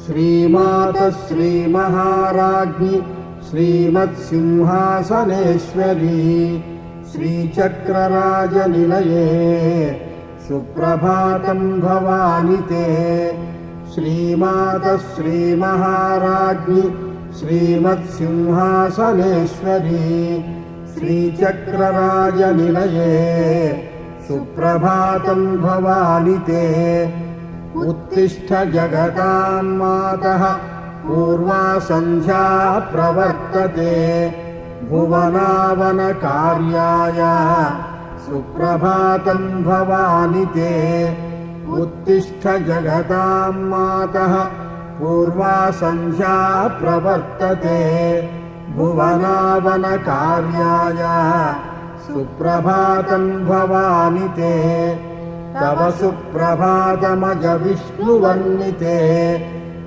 श्रीमातः श्रीमहाराज्ञी श्रीमत्सिंहासनेश्वरी श्रीचक्रराजनिलये सुप्रभातं भवानि ते। श्रीमातः श्रीमहाराज्ञी श्रीमत्सिंहासनेश्वरी श्रीचक्रराजनिलये सुप्रभातं भवानि ते। उत्तिष्ठ जगतां मातः पूर्वा सन्ध्या प्रवर्तते भुवनावनकार्याय सुप्रभातं भवानि ते। उत्तिष्ठ जगतां मातः पूर्वा सन्ध्या प्रवर्तते भुवनावनकार्याय सुप्रभातं भवानि ते। तव सुप्रभातमज विष्णुवन्दिते